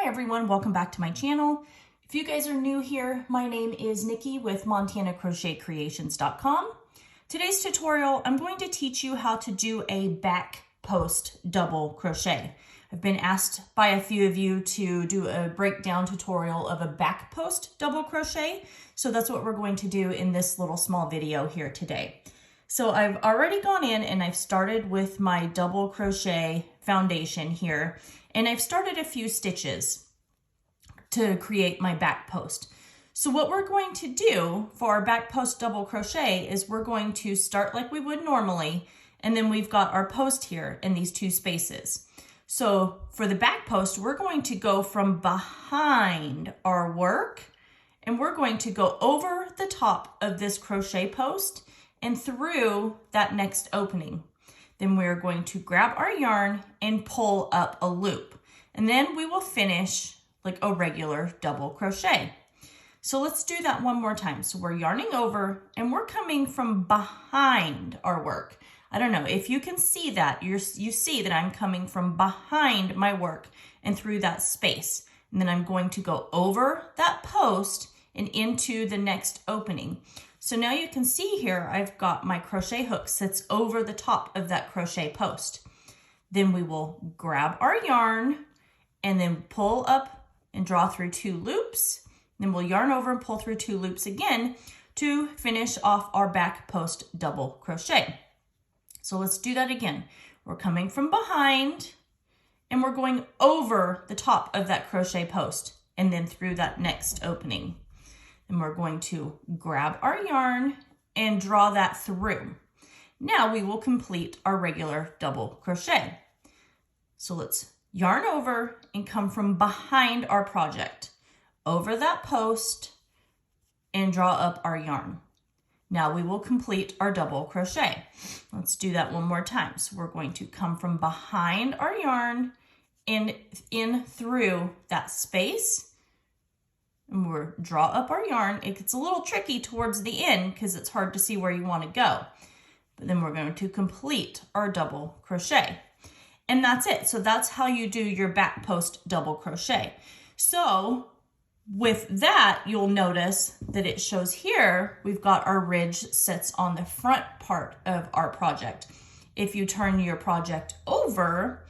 Hi everyone, welcome back to my channel. If you guys are new here, my name is Nikki with MontanaCrochetCreations.com. Today's tutorial, I'm going to teach you how to do a back post double crochet. I've been asked by a few of you to do a breakdown tutorial of a back post double crochet, so that's what we're going to do in this little small video here today. So I've already gone in and I've started with my double crochet foundation here, and I've started a few stitches to create my back post. So what we're going to do for our back post double crochet is we're going to start like we would normally, and then we've got our post here in these two spaces. So for the back post, we're going to go from behind our work, and we're going to go over the top of this crochet post and through that next opening. Then we're going to grab our yarn and pull up a loop. And then we will finish like a regular double crochet. So let's do that one more time. So we're yarning over and we're coming from behind our work. I don't know if you can see that. You see that I'm coming from behind my work and through that space. And then I'm going to go over that post and into the next opening. So now you can see here, I've got my crochet hook sits over the top of that crochet post. Then we will grab our yarn and then pull up and draw through two loops. Then we'll yarn over and pull through two loops again to finish off our back post double crochet. So let's do that again. We're coming from behind and we're going over the top of that crochet post and then through that next opening. And we're going to grab our yarn and draw that through. Now we will complete our regular double crochet. So let's yarn over and come from behind our project, over that post, and draw up our yarn. Now we will complete our double crochet. Let's do that one more time. So we're going to come from behind our yarn and in through that space. And we'll draw up our yarn. It gets a little tricky towards the end because it's hard to see where you want to go. But then we're going to complete our double crochet. And that's it. So that's how you do your back post double crochet. So with that, you'll notice that it shows here, we've got our ridge sits on the front part of our project. If you turn your project over,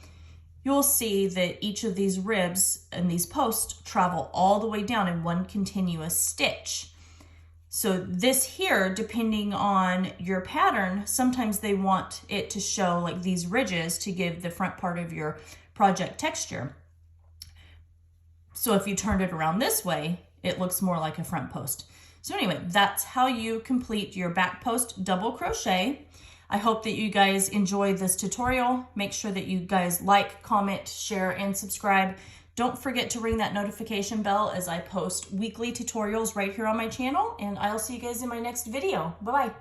you'll see that each of these ribs and these posts travel all the way down in one continuous stitch. So this here, depending on your pattern, sometimes they want it to show like these ridges to give the front part of your project texture. So if you turned it around this way, it looks more like a front post. So anyway, that's how you complete your back post double crochet. I hope that you guys enjoy this tutorial. Make sure that you guys like, comment, share, and subscribe. Don't forget to ring that notification bell as I post weekly tutorials right here on my channel, and I'll see you guys in my next video. Bye-bye.